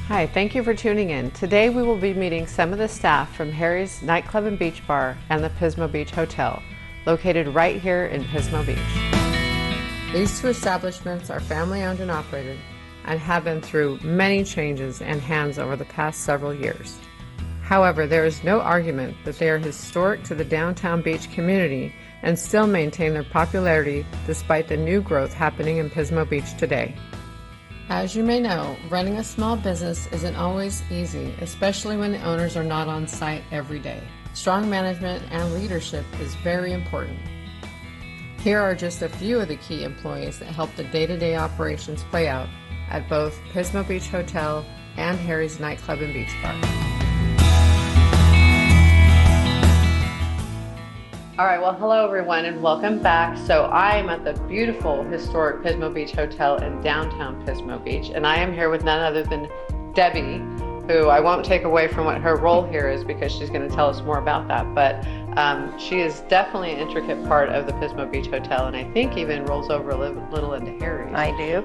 Hi, thank you for tuning in. Today we will be meeting some of the staff from Harry's Nightclub and Beach Bar and the Pismo Beach Hotel, located right here in Pismo Beach. These two establishments are family owned and operated and have been through many changes and hands over the past several years. However, there is no argument that they are historic to the downtown beach community and still maintain their popularity despite the new growth happening in Pismo Beach today. As you may know, running a small business isn't always easy, especially when the owners are not on site every day. Strong management and leadership is very important. Here are just a few of the key employees that help the day-to-day operations play out at both Pismo Beach Hotel and Harry's Nightclub and Beach Bar. All right, well, hello everyone and welcome back. So I am at the beautiful historic Pismo Beach Hotel in downtown Pismo Beach, and I am here with none other than Debbie, who I won't take away from what her role here is because she's going to tell us more about that, but she is definitely an intricate part of the Pismo Beach Hotel, and I think even rolls over a little into Harry's. I do.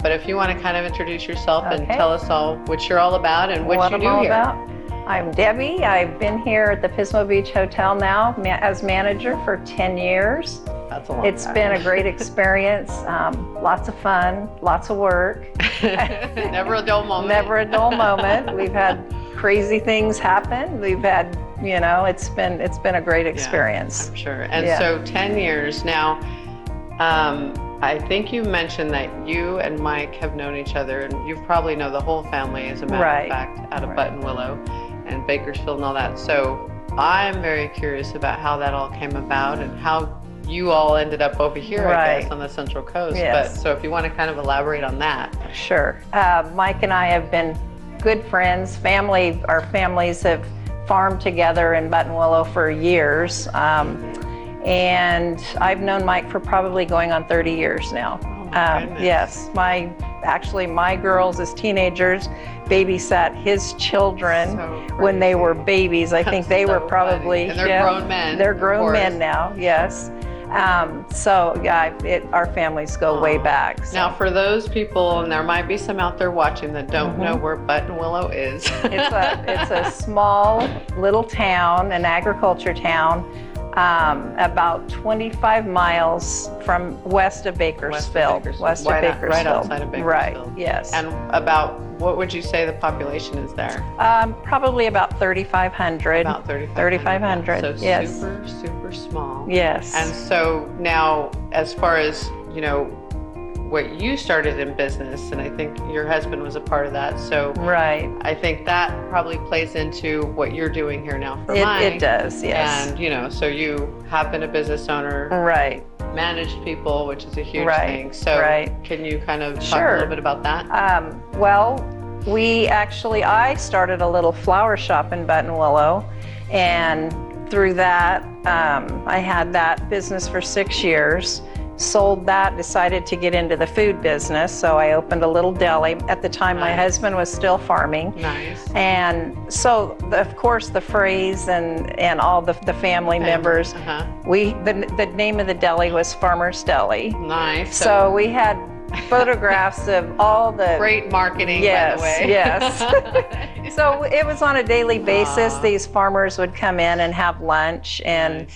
But if you want to kind of introduce yourself and tell us all what you're all about and what you do here. About. I'm Debbie. I've been here at the Pismo Beach Hotel now as manager for 10 years. That's a long It's time. been a great experience. Lots of fun, lots of work. Never a dull moment. Never a dull moment. We've had crazy things happen. We've had, it's been a great experience. Yeah, I'm sure. And so 10 years now. I think you mentioned that you and Mike have known each other, and you probably know the whole family, as a matter of fact, out of Button Willow and Bakersfield and all that. So I'm very curious about how that all came about and how you all ended up over here, I guess, on the Central Coast. Yes. But so if you want to kind of elaborate on that. Sure. Mike and I have been good friends. Our families have farmed together in Button Willow for years. And I've known Mike for probably going on 30 years now. Yes, my girls as teenagers babysat his children when they were babies. I think they were probably, and they're grown men. They're grown men now, yes. Our families go way back. So. Now for those people, and there might be some out there watching that don't know where Button Willow is. It's a small little town, an agriculture town. About 25 miles from west of Bakersfield. West of Bakersfield. Right outside of Bakersfield. Right, yes. And about, what would you say the population is there? Probably about 3,500. About 3,500. So yes. super small. Yes. And so now, as far as, what you started in business, and I think your husband was a part of that. So I think that probably plays into what you're doing here now for Mike. It does, yes. And so you have been a business owner, managed people, which is a huge thing. So can you kind of talk a little bit about that? I started a little flower shop in Button Willow, and through that, I had that business for 6 years. Sold that, decided to get into the food business, so I opened a little deli. At the time, my husband was still farming. Nice. And so, of course, the phrase and all the family members, the name of the deli was Farmer's Deli. Nice. So we had photographs of all the... Great marketing, by the way. Yes. So it was on a daily basis. These farmers would come in and have lunch, and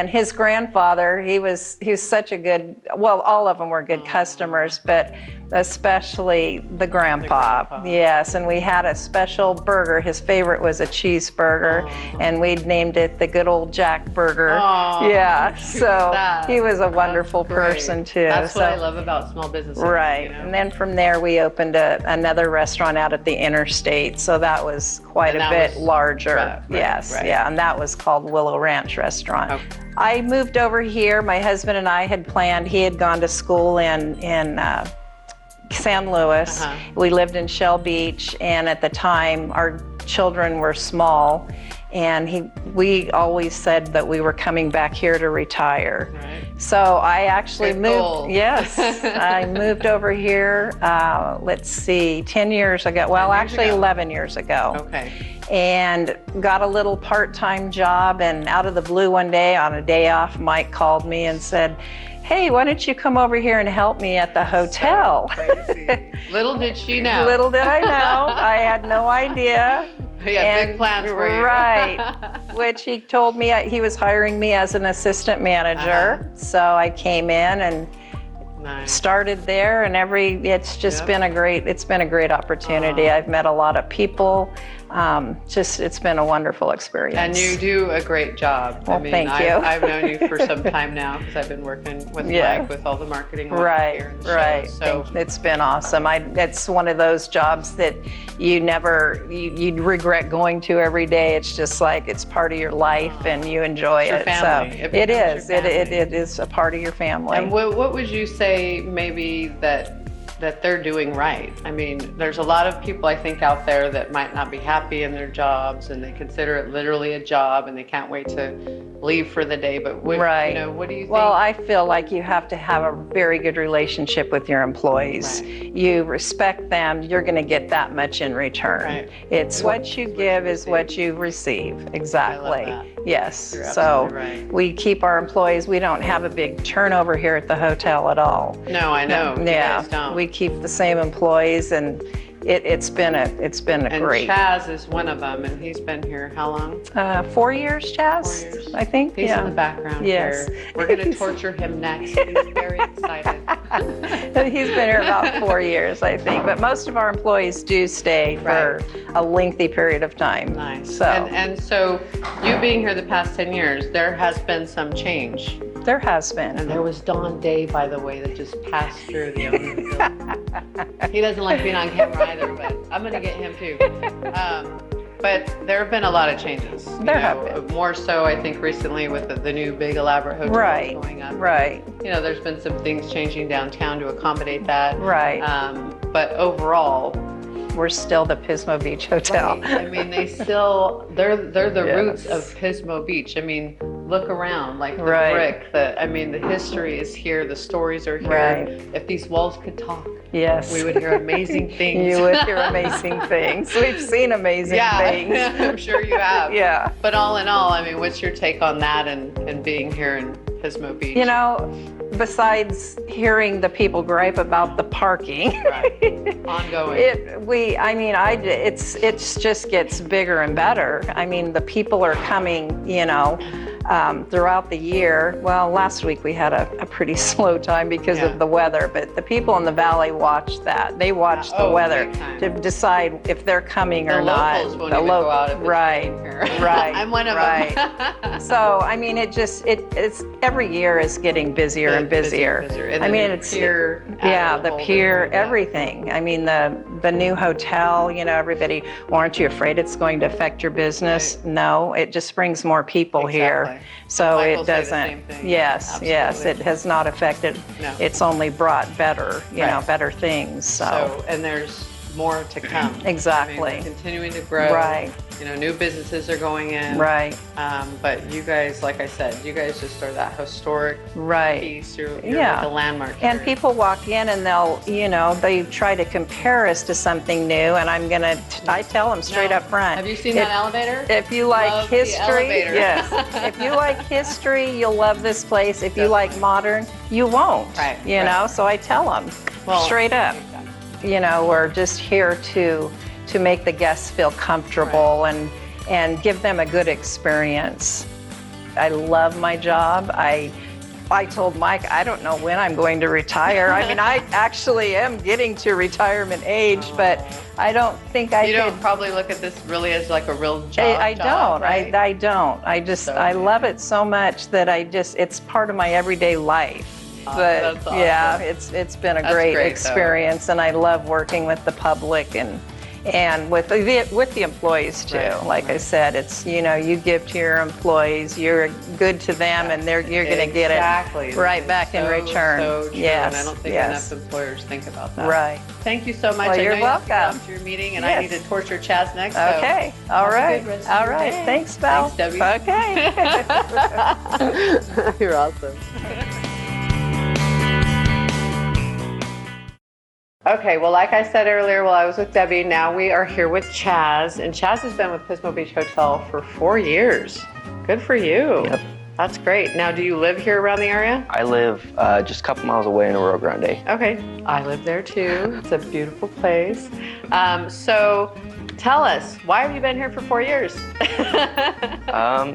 his grandfather, he was such a good, well, all of them were good customers, but especially the grandpa. Yes, and we had a special burger. His favorite was a cheeseburger, and we'd named it the Good Old Jack Burger. So he was a wonderful person too. That's what I love about small businesses. Right, and then from there we opened another restaurant out at the interstate, so that was quite a bit larger. And that was called Willow Ranch Restaurant. Okay. I moved over here. My husband and I had planned, he had gone to school in San Luis. We lived in Shell Beach, and at the time our children were small, and we always said that we were coming back here to retire. So I actually moved. Yes, I moved over here, 10 years ago. Well, actually 11 years ago. Okay. And got a little part-time job, and out of the blue one day, on a day off, Mike called me and said, hey, why don't you come over here and help me at the hotel? So crazy. Little did she know. Little did I know. I had no idea. He had big plans for you. Right, which he told me he was hiring me as an assistant manager. So I came in and started there, and it's just been a great opportunity. I've met a lot of people. It's been a wonderful experience. And you do a great job. Well, thank you. I've known you for some time now because I've been working with Mike with all the marketing here in the show. So it's been awesome. It's one of those jobs that you'd regret going to every day. It's just like it's part of your life and you enjoy it. Family. So it is. It is a part of your family. And what would you say maybe that they're doing right? I mean, there's a lot of people I think out there that might not be happy in their jobs and they consider it literally a job and they can't wait to leave for the day. But what do you think? Well, I feel like you have to have a very good relationship with your employees. Right. You respect them, you're going to get that much in return. Right. It's what you give is what you receive. Exactly. Yes. You're so right. We keep our employees. We don't have a big turnover here at the hotel at all. No, I know. You guys don't. We keep the same employees, and it's been a great. And Chaz is one of them, and he's been here how long? 4 years, Chaz. 4 years. I think. He's in the background yes. here. We're going to torture him next. He's very excited. He's been here about 4 years, I think. But most of our employees do stay for a lengthy period of time. Nice. So. And so you being here the past 10 years, there has been some change. There has been. And there was Don Day, by the way, that just passed through the owner of the building. He doesn't like being on camera either, but I'm going to get him too. But there have been a lot of changes. There have been. More so, I think, recently with the new big elaborate hotel going up. Right. There's been some things changing downtown to accommodate that. Right. But overall, we're still the Pismo Beach Hotel. Right. I mean, they're the roots of Pismo Beach. I mean, look around, like the brick. The history is here. The stories are here. Right. If these walls could talk, yes, we would hear amazing things. You would hear amazing things. We've seen amazing things. I'm sure you have. Yeah. But all in all, I mean, what's your take on that and being here in Pismo Beach? Besides hearing the people gripe about the parking, ongoing. It just gets bigger and better. I mean, the people are coming, throughout the year. Well, last week we had a pretty slow time because of the weather, but the people in the valley watch that. They watch the weather to decide if they're coming or not. Locals won't even go out if it's raining here. Right. I'm one of them. So, I mean, it's every year is getting busier and busier. And the pier, everything. I mean, the new hotel, everybody, aren't you afraid it's going to affect your business? Right. No, it just brings more people here. So Michael it doesn't. Yes, it has not affected. No. It's only brought better, better things. So and there's more to come. Exactly. I mean, continuing to grow. Right. New businesses are going in. Right. But you guys, like I said, you guys just are that historic piece. You're like a landmark here. And people walk in and they try to compare us to something new, and I tell them straight up front. Have you seen that elevator? If you like history, yes. If you like history, you'll love this place. If you like modern, you won't. Right. So I tell them straight up. We're just here to make the guests feel comfortable and give them a good experience. I love my job. I told Mike, I don't know when I'm going to retire. I mean, I actually am getting to retirement age, but I don't think I could. You don't probably look at this really as like a real job. I don't. Right? I don't. I love it so much that it's part of my everyday life. But that's awesome. It's been a great experience, and I love working with the public and with the employees too. Like I said, it's you give to your employees, you're good to them, and you're going to get it right back in return. So true. Yes, and I don't think enough employers think about that. Right. Thank you so much. Well, you're I know welcome. You have to go to your meeting, and I need to torture Chaz next. Okay. So all right. All right. Thanks, Val. Thanks, Debbie. Okay. You're awesome. Okay, well, like I said earlier while I was with Debbie, now we are here with Chaz, and Chaz has been with Pismo Beach Hotel for 4 years. Good for you. Yep. That's great. Now, do you live here around the area? I live just a couple miles away in Rio Grande. Okay, I live there too. It's a beautiful place. So tell us, why have you been here for 4 years?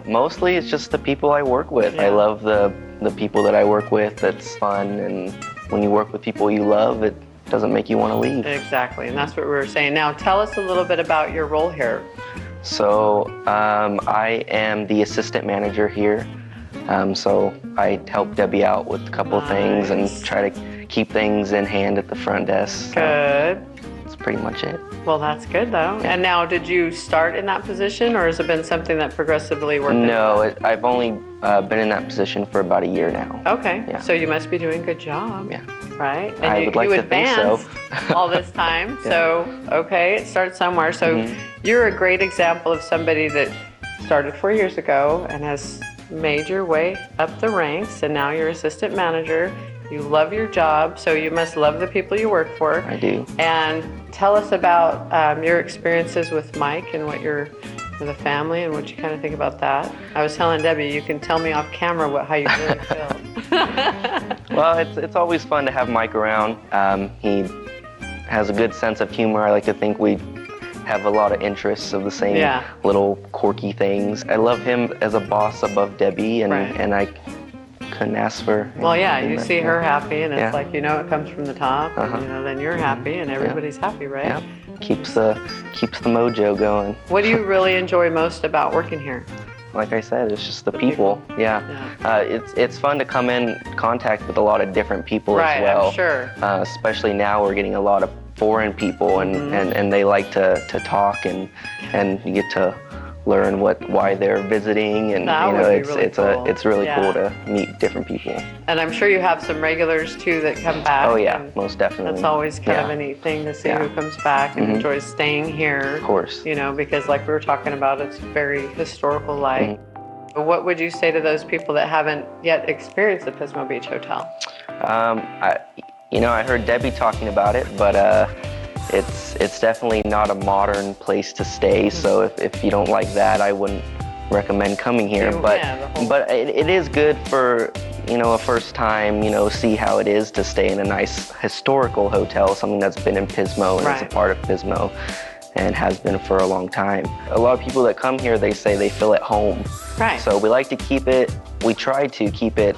Mostly it's just the people I work with. Yeah. I love the people that I work with. That's fun, and when you work with people you love, it doesn't make you want to leave. Exactly, and that's what we were saying. Now, tell us a little bit about your role here. So I am the assistant manager here. So I help Debbie out with a couple of things and try to keep things in hand at the front desk. So Good. that's pretty much it. Well, that's good though. Yeah. And now, did you start in that position, or has it been something that progressively worked? No, I've only been in that position for about a year now. Okay, Yeah. so you must be doing a good job. Yeah. Right? And I would like to think so. advanced all this time. Yeah. So, okay, it starts somewhere. So you're a great example of somebody that started 4 years ago and has made your way up the ranks, and now you're assistant manager. You love your job, so you must love the people you work for. I do. And tell us about your experiences with Mike and what you're with the family and what you kind of think about that. I was telling Debbie, you can tell me off camera how you really feel. Well, it's always fun to have Mike around. He has a good sense of humor. I like to think we have a lot of interests of the same little quirky things. I love him as a boss above Debbie, and and I couldn't ask for. Well, yeah, you see her happy, and it's like, you know, it comes from the top, and, you know, then you're happy, and everybody's happy, right? Yeah, keeps the mojo going. What do you really enjoy most about working here? Like I said, it's just the people. Yeah. It's fun to come in contact with a lot of different people as well. I'm sure. Especially now, we're getting a lot of foreign people, and they like to talk, and you get to learn why they're visiting, and that you know, it's really cool to meet different people. And I'm sure you have some regulars too that come back. Oh yeah, most definitely. That's always kind of a neat thing to see who comes back and enjoys staying here. Of course. You know, because like we were talking about, it's very historical-like. What would you say to those people that haven't yet experienced the Pismo Beach Hotel? I heard Debbie talking about it, but it's definitely not a modern place to stay. So if you don't like that, I wouldn't recommend coming here. But it is good for, you know, a first time, you know, see how it is to stay in a nice historical hotel, something that's been in Pismo and is a part of Pismo and has been for a long time. A lot of people that come here, they say they feel at home. Right. So we like to keep it, we try to keep it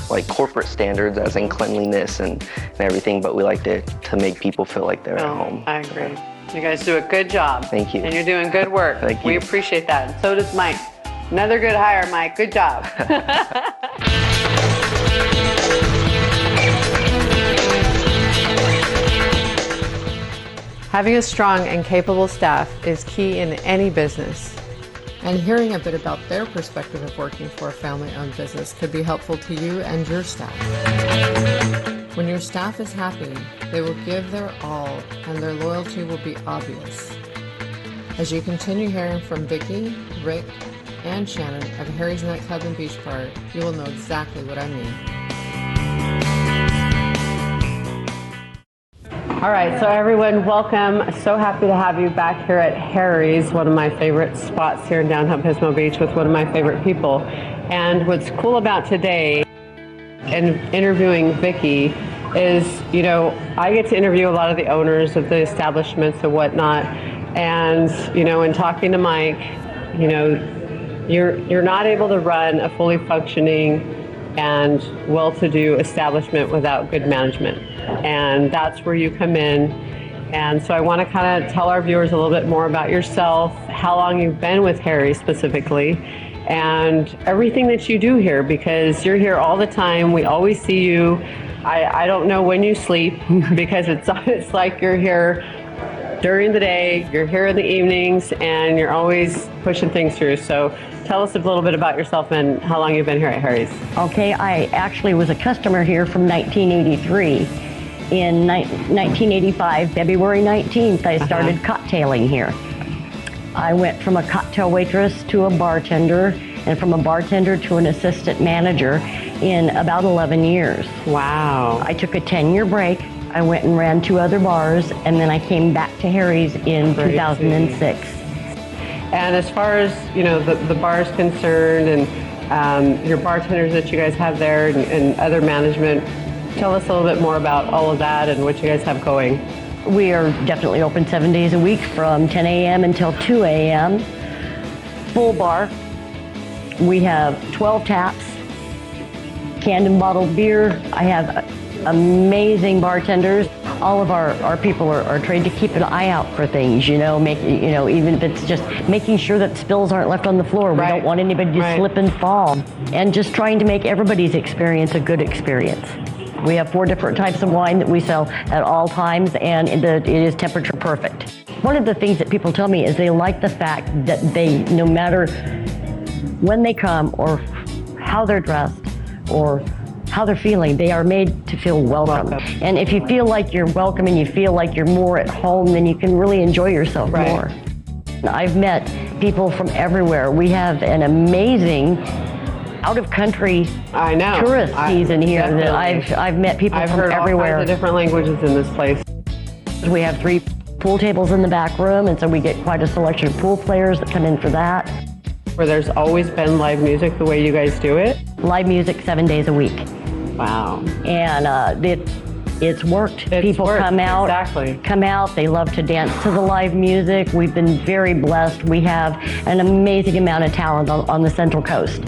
like corporate standards, as in cleanliness and everything, but we like to make people feel like they're at home. I agree. You guys do a good job. Thank you. And you're doing good work. Thank you. We appreciate that. And so does Mike. Another good hire, Mike. Good job. Having a strong and capable staff is key in any business. And hearing a bit about their perspective of working for a family-owned business could be helpful to you and your staff. When your staff is happy, they will give their all and their loyalty will be obvious. As you continue hearing from Vicki, Rick, and Shannon of Harry's Nightclub and Beach Bar, you will know exactly what I mean. All right, so everyone, welcome. So happy to have you back here at Harry's, one of my favorite spots here in downtown Pismo Beach with one of my favorite people. And what's cool about today and interviewing Vicki is, you know, I get to interview a lot of the owners of the establishments and whatnot. And, you know, in talking to Mike, you know, you're not able to run a fully functioning and well-to-do establishment without good management. And that's where you come in. And so I want to kind of tell our viewers a little bit more about yourself, how long you've been with Harry specifically, and everything that you do here, because you're here all the time. We always see you. I don't know when you sleep because it's like you're here during the day, you're here in the evenings, and you're always pushing things through. So tell us a little bit about yourself and how long you've been here at Harry's. Okay, I actually was a customer here from 1983. In 1985, February 19th, I started cocktailing here. I went from a cocktail waitress to a bartender, and from a bartender to an assistant manager in about 11 years. Wow. I took a 10-year break. I went and ran 2 other bars, and then I came back to Harry's in 2006. And as far as, you know, the bar is concerned and your bartenders that you guys have there and other management. Tell us a little bit more about all of that and what you guys have going. We are definitely open 7 days a week from 10 a.m. until 2 a.m. Full bar. We have 12 taps, canned and bottled beer. I have amazing bartenders. All of our people are trained to keep an eye out for things, even if it's just making sure that spills aren't left on the floor. We don't want anybody to slip and fall. And just trying to make everybody's experience a good experience. We have 4 different types of wine that we sell at all times, and it is temperature perfect. One of the things that people tell me is they like the fact that they, no matter when they come or how they're dressed or how they're feeling, they are made to feel welcome. And if you feel like you're welcome and you feel like you're more at home, then you can really enjoy yourself more. I've met people from everywhere. We have an amazing out-of-country tourist season here. That I've met people from everywhere. I've heard all kinds of different languages in this place. We have 3 pool tables in the back room, and so we get quite a selection of pool players that come in for that. Where there's always been live music the way you guys do it? Live music 7 days a week. Wow. And it's worked. People come out, they love to dance to the live music. We've been very blessed. We have an amazing amount of talent on the Central Coast.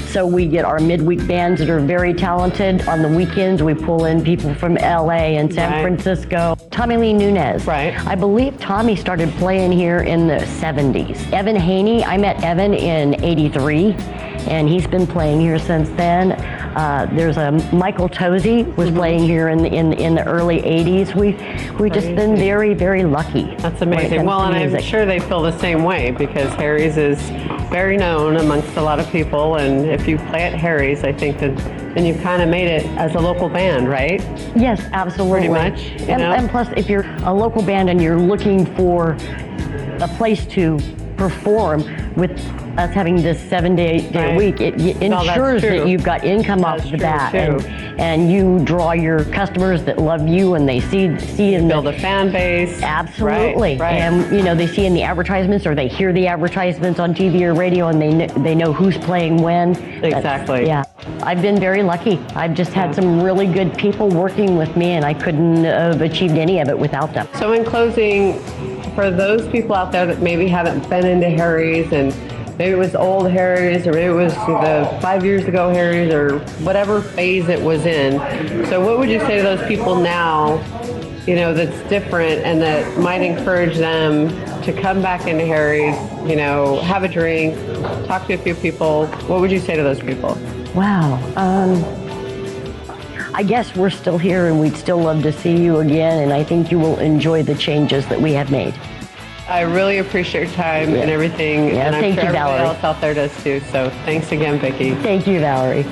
So we get our midweek bands that are very talented. On the weekends, we pull in people from LA and San Francisco. Tommy Lee Nunez. I believe Tommy started playing here in the 70s. Evan Haney, I met Evan in 83, and he's been playing here since then. There's a Michael Tozy was playing here in the early 80s. We've just been very, very lucky. That's amazing. Well, and I'm sure they feel the same way because Harry's is very known amongst a lot of people, and if you play at Harry's, I think that then you've kind of made it as a local band, right? Yes, absolutely. Pretty much. And plus, if you're a local band and you're looking for a place to perform with us having this 7 day week, it ensures that you've got income off of that, and you draw your customers that love you, and they see in build a fan base. Absolutely. And they see in the advertisements, or they hear the advertisements on TV or radio, and they know who's playing when. Exactly. I've been very lucky. I've just had some really good people working with me, and I couldn't have achieved any of it without them. So in closing, for those people out there that maybe haven't been into Harry's, and maybe it was old Harry's, or maybe it was the 5 years ago Harry's, or whatever phase it was in. So what would you say to those people now, that's different and that might encourage them to come back into Harry's, have a drink, talk to a few people? What would you say to those people? Wow. I guess we're still here, and we'd still love to see you again, and I think you will enjoy the changes that we have made. I really appreciate your time and everything, and I'm sure everybody else out there does too. So thanks again, Vicki. Thank you, Valerie.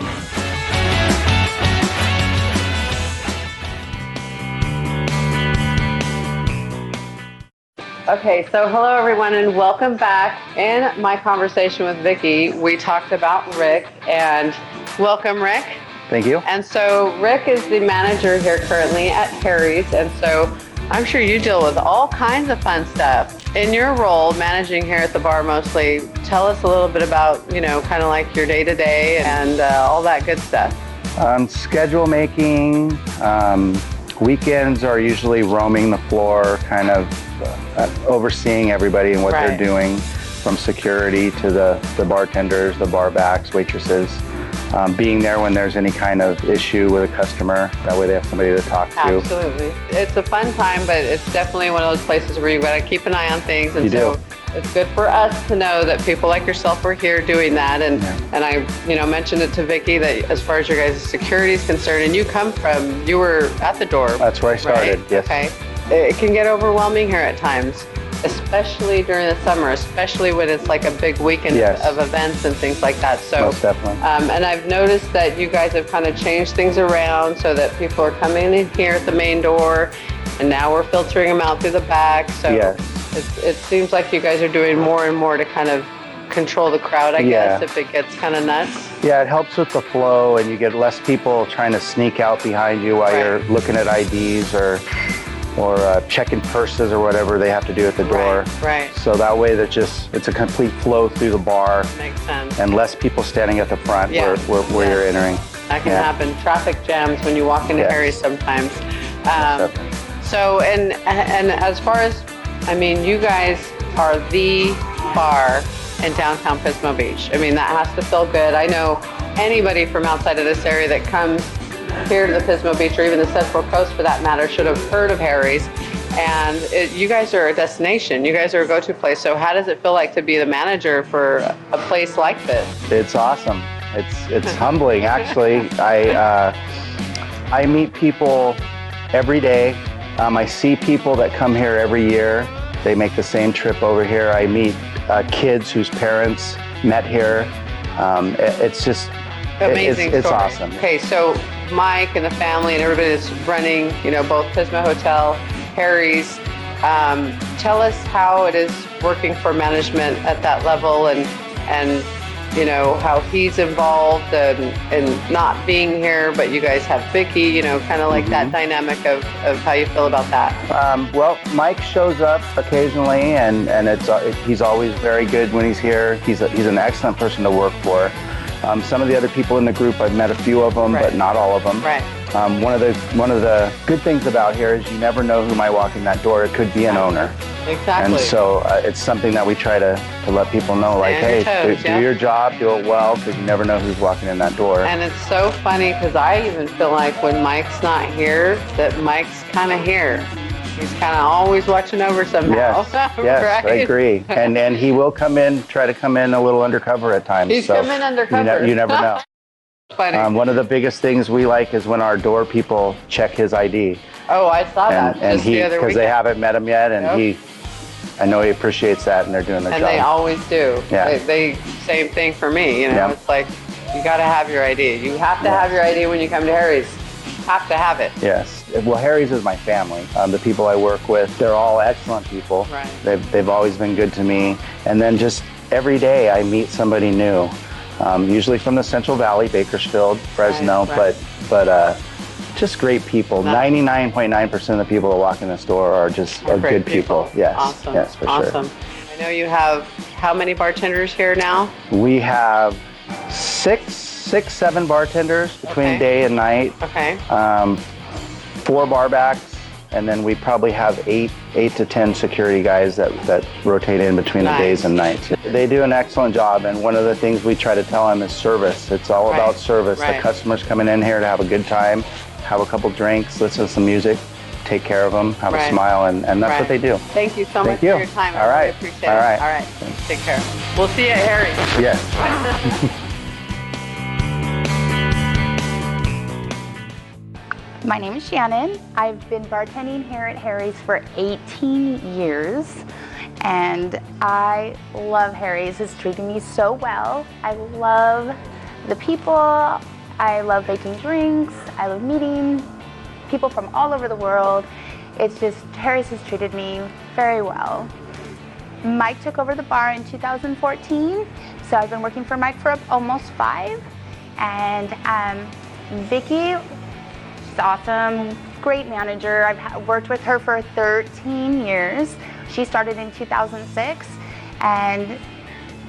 Okay, so hello everyone, and welcome back. In my conversation with Vicki, we talked about Rick, and welcome, Rick. Thank you. And so Rick is the manager here currently at Harry's, and so I'm sure you deal with all kinds of fun stuff. In your role, managing here at the bar mostly, tell us a little bit about, kind of like your day-to-day and all that good stuff. Schedule making, weekends are usually roaming the floor, kind of overseeing everybody and what they're doing, from security to the bartenders, the bar backs, waitresses. Being there when there's any kind of issue with a customer. That way they have somebody to talk to. Absolutely. It's a fun time, but it's definitely one of those places where you've got to keep an eye on things. And it's good for us to know that people like yourself are here doing that. And I mentioned it to Vicki that as far as your guys' security is concerned, and you were at the door. That's where I started, yes. Okay. It can get overwhelming here at times, especially during the summer, especially when it's like a big weekend of events and things like that. So, most definitely. And I've noticed that you guys have kind of changed things around so that people are coming in here at the main door, and now we're filtering them out through the back. So it seems like you guys are doing more and more to kind of control the crowd, I guess, if it gets kind of nuts. Yeah, it helps with the flow, and you get less people trying to sneak out behind you while you're looking at IDs or checking purses or whatever they have to do at the door. Right. So that way it's a complete flow through the bar. Makes sense. And less people standing at the front where you're entering. That can happen. Traffic jams when you walk into Harry's sometimes. So, and as far as, I mean, you guys are the bar in downtown Pismo Beach. I mean, that has to feel good. I know anybody from outside of this area that comes here to the Pismo Beach, or even the Central Coast for that matter, should have heard of Harry's. And you guys are a destination. You guys are a go-to place. So how does it feel like to be the manager for a place like this? It's awesome. It's humbling, actually. I meet people every day. I see people that come here every year. They make the same trip over here. I meet kids whose parents met here. It's just amazing. It's awesome. Okay, so Mike and the family and everybody that's running, both Pismo Hotel, Harry's. Tell us how it is working for management at that level, and how he's involved and not being here, but you guys have Vicky, kind of like that dynamic of how you feel about that. Well, Mike shows up occasionally, and he's always very good when he's here. He's an excellent person to work for. Some of the other people in the group, I've met a few of them, but not all of them. Right. One of the good things about here is you never know who might walk in that door. It could be an owner. Exactly. And so it's something that we try to let people know, like, hey, do your job, do it well, because you never know who's walking in that door. And it's so funny because I even feel like when Mike's not here, that Mike's kind of here. He's kind of always watching over somehow. Yes, right? I agree. And he will try to come in a little undercover at times. He's coming undercover. You never know. Funny. One of the biggest things we like is when our door people check his ID. Oh, I saw that. And because they haven't met him yet, and I know he appreciates that, and they're doing their job. And they always do. Yeah. They same thing for me. It's like you got to have your ID. You have to have your ID when you come to Harry's. Have to have it. Yes. Well, Harry's is my family. The people I work with, they're all excellent people. Right. They've always been good to me. And then just every day I meet somebody new. Usually from the Central Valley, Bakersfield, Fresno, right. but just great people. 99.9% of the people that walk in this door are good people. Yes. Awesome. Yes, for sure. I know you have how many bartenders here now? We have six, 7 bartenders between day and night. Okay. 4 bar backs, and then we probably have 8 to 10 security guys that rotate in between the days and nights. They do an excellent job, and one of the things we try to tell them is service. It's all about service. The customers coming in here to have a good time, have a couple drinks, listen to some music, take care of them, have a smile, and that's what they do. Thank you so much for your time. All right. I really appreciate it. All right. Take care. We'll see you at Harry's. Yes. My name is Shannon. I've been bartending here at Harry's for 18 years, and I love Harry's. It's treating me so well. I love the people. I love making drinks. I love meeting people from all over the world. It's just, Harry's has treated me very well. Mike took over the bar in 2014, so I've been working for Mike for almost 5. And Vicky, she's awesome, great manager. I've worked with her for 13 years. She started in 2006 and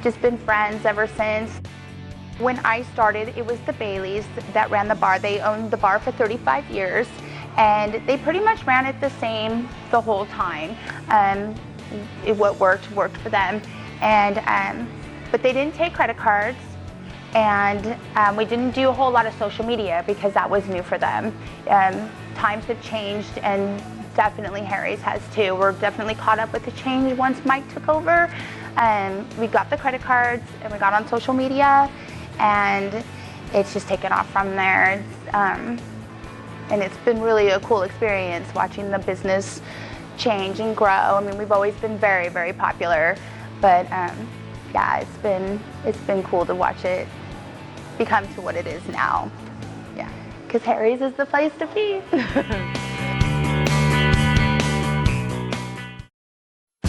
just been friends ever since. When I started, it was the Baileys that ran the bar. They owned the bar for 35 years, and they pretty much ran it the same the whole time. What worked for them, and but they didn't take credit cards, and we didn't do a whole lot of social media because that was new for them. Times have changed, and definitely Harry's has too. We're definitely caught up with the change once Mike took over. We got the credit cards and we got on social media, and it's just taken off from there. And it's been really a cool experience watching the business change and grow. I mean, we've always been very, very popular, but yeah, it's been cool to watch it become to what it is now. Yeah, because Harry's is the place to be.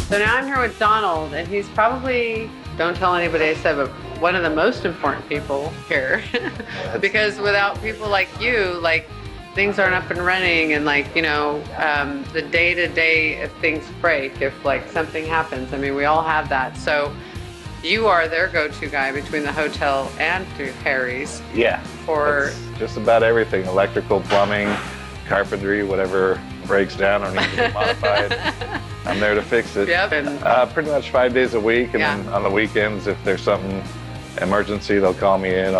So now I'm here with Donald, and he's probably, don't tell anybody I said, but one of the most important people here. Because without people like you, like things aren't up and running, and like, the day-to-day if things break, if like something happens. I mean, we all have that. So you are their go-to guy between the hotel and through Harry's. Yeah. For just about everything, electrical, plumbing, carpentry, whatever breaks down or needs to be modified. I'm there to fix it. Yep. And pretty much 5 days a week, and Yeah. then on the weekends, if there's something emergency, they'll call me in.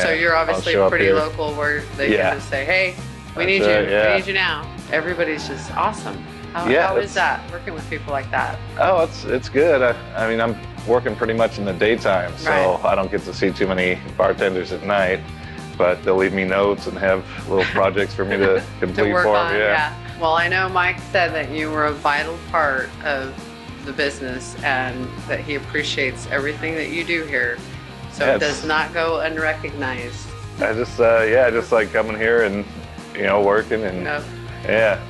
So you're obviously show up pretty here. local, where they can just say, hey, we need right, you. yeah. We need you now. Everybody's just awesome. How is that, working with people like that? Oh, it's good. I mean, I'm working pretty much in the daytime, so Right. I don't get to see too many bartenders at night, but they'll leave me notes and have little projects for me to complete To work for on, them. yeah. Well, I know Mike said that you were a vital part of the business and that he appreciates everything that you do here. So it does not go unrecognized. I just like coming here and, working and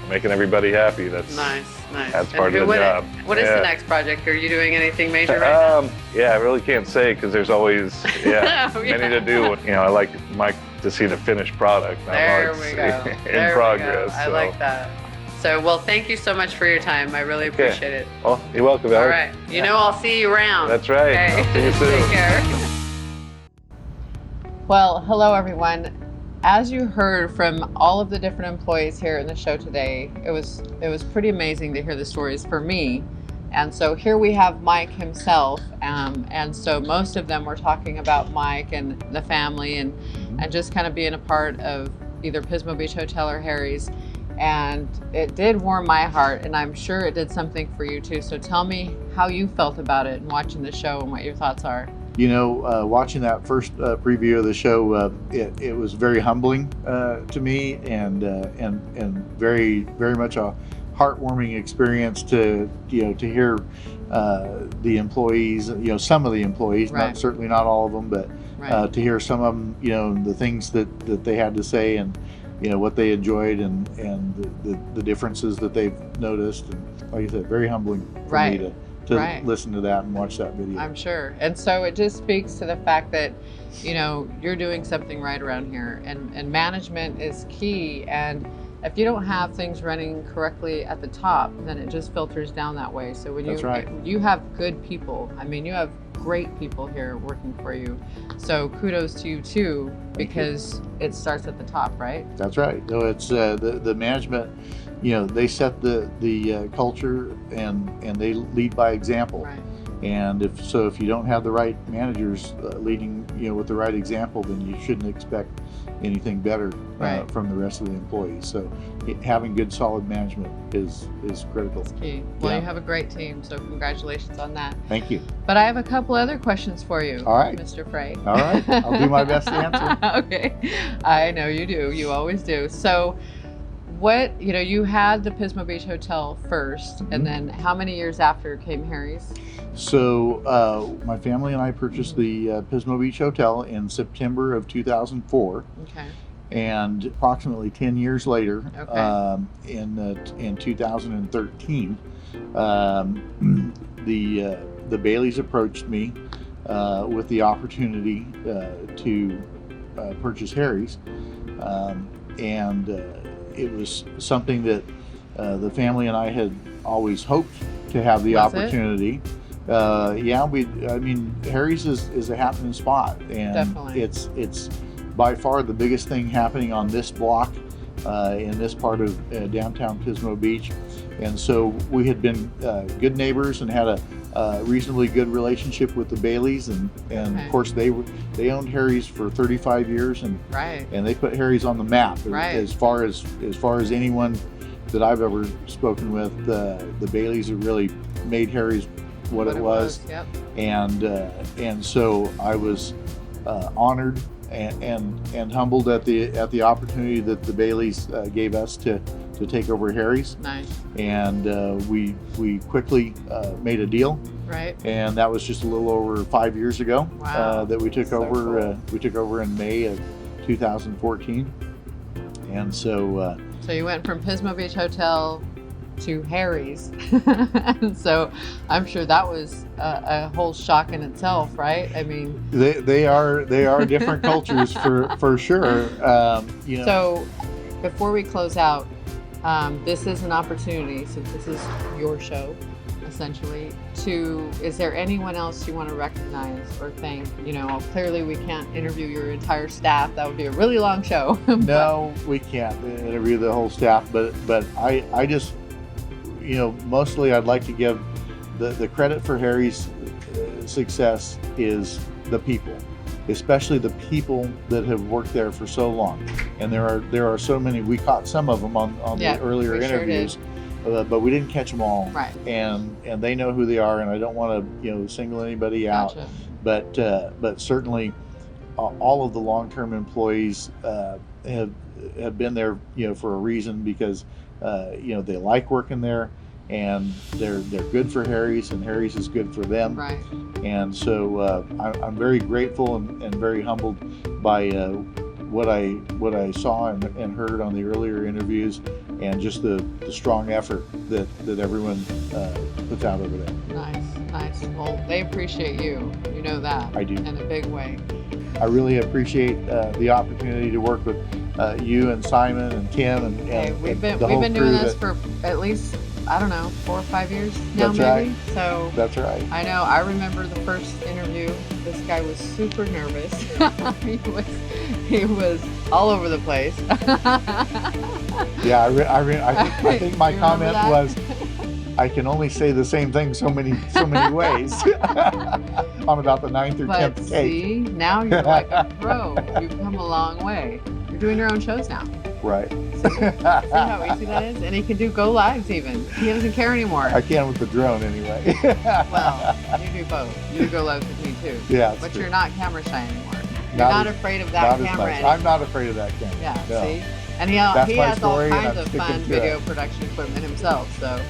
making everybody happy. That's Nice. That's part of the job. What is the next project? Are you doing anything major right now? Yeah, I really can't say because there's always many to do. I like Mike to see the finished product. There we go. In progress. I like that. So, well, thank you so much for your time. I really appreciate it. Well, you're welcome, Valerie. All right. I'll see you around. That's right. Okay. I'll see you soon. Take care. Well, hello, everyone. As you heard from all of the different employees here in the show today, it was pretty amazing to hear the stories for me. And so here we have Mike himself, and so most of them were talking about Mike and the family and just kind of being a part of either Pismo Beach Hotel or Harry's. And it did warm my heart, and I'm sure it did something for you too. So tell me how you felt about it and watching the show and what your thoughts are. Watching that first preview of the show, it was very humbling to me, and very, very much a heartwarming experience to hear the employees, some of the employees, Right. certainly not all of them, but Right. to hear some of them, the things that they had to say, and what they enjoyed, and the differences that they've noticed, and like I said, very humbling for Right. me to Right. listen to that and watch that video. I'm sure. And so it just speaks to the fact that, you're doing something right around here, and management is key. And if you don't have things running correctly at the top, then it just filters down that way. So when That's right. you have good people, you have great people here working for you. So kudos to you too, because it starts at the top, right? That's right. No, it's the management. They set the culture, and they lead by example. Right. And if you don't have the right managers leading, with the right example, then you shouldn't expect anything better Right. from the rest of the employees. So having good, solid management is critical. Key. Well, Yeah. you have a great team, so congratulations on that. Thank you. But I have a couple other questions for you, All right. Mr. Frey. All right. I'll do my best to answer. Okay. I know you do. You always do. So you had the Pismo Beach Hotel first, and then how many years after came Harry's? So my family and I purchased the Pismo Beach Hotel in September of 2004. Okay. And approximately 10 years later, Okay. in 2013, the Baileys approached me with the opportunity to purchase Harry's, and it was something that the family and I had always hoped to have the Was it? opportunity. Harry's is a happening spot, and Definitely. it's by far the biggest thing happening on this block in this part of downtown Pismo Beach. And so we had been good neighbors and had a reasonably good relationship with the Baileys, and Okay. of course they owned Harry's for 35 years, and Right. they put Harry's on the map Right. as far as anyone that I've ever spoken with. The Baileys have really made Harry's what it was. Yep. And so I was honored and humbled at the opportunity that the Baileys gave us to take over Harry's. Nice. And we quickly made a deal, Right. and that was just a little over 5 years ago. Wow. That we took So over. cool. We took over in May of 2014, and so. So you went from Pismo Beach Hotel to Harry's. And so I'm sure that was a whole shock in itself, right? They are different cultures for sure. So before we close out, this is an opportunity, since this is your show, essentially, is there anyone else you want to recognize or thank? You know, clearly we can't interview your entire staff. That would be a really long show. No, we can't interview the whole staff, but I just, you know, mostly I'd like to give the credit for Harry's success is the people, especially the people that have worked there for so long. And there are so many. We caught some of them on the earlier interviews. Sure, but we didn't catch them all, right? And they know who they are, and I don't want to single anybody out. Gotcha. But certainly all of the long-term employees have been there for a reason, because they like working there, and they're good for Harry's, and Harry's is good for them. Right. And so I'm very grateful and very humbled by what I saw and heard on the earlier interviews, and just the strong effort that everyone puts out over there. Nice. Well, they appreciate you. You know that. I do. In a big way. I really appreciate the opportunity to work with you and Simon and Tim and hey, we've been the whole doing crew this for at least, I don't know, 4 or 5 years now. That's maybe. Right. So that's right. I know. I remember the first interview. This guy was super nervous. he was all over the place. Yeah, I think my comment was, I can only say the same thing so many ways on about the 9th or 10th take. See, now you're like a pro. You've come a long way. You're doing your own shows now. Right. See how easy that is? And he can do go lives even. He doesn't care anymore. I can with the drone anyway. Well, you do both. You do go lives with me too. Yeah, but true. You're not camera shy anymore. You're not afraid of that camera anymore. I'm not afraid of that camera. Yeah, no. See? And he has all kinds of fun video production equipment himself, so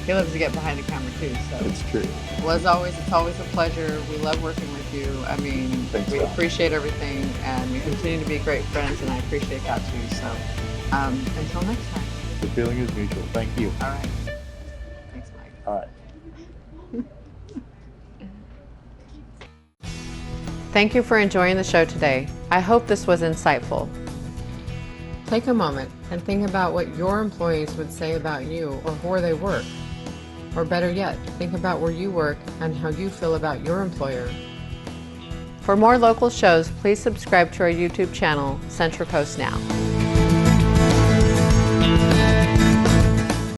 he loves to get behind the camera too. So it's true. Well, as always, it's always a pleasure. We love working with you. I mean, we appreciate everything, and we continue to be great friends, and I appreciate that too. So until next time. The feeling is mutual. Thank you. All right. Thanks, Mike. All right. Thank you for enjoying the show today. I hope this was insightful. Take a moment and think about what your employees would say about you or where they work. Or better yet, think about where you work and how you feel about your employer. For more local shows, please subscribe to our YouTube channel, Central Coast Now.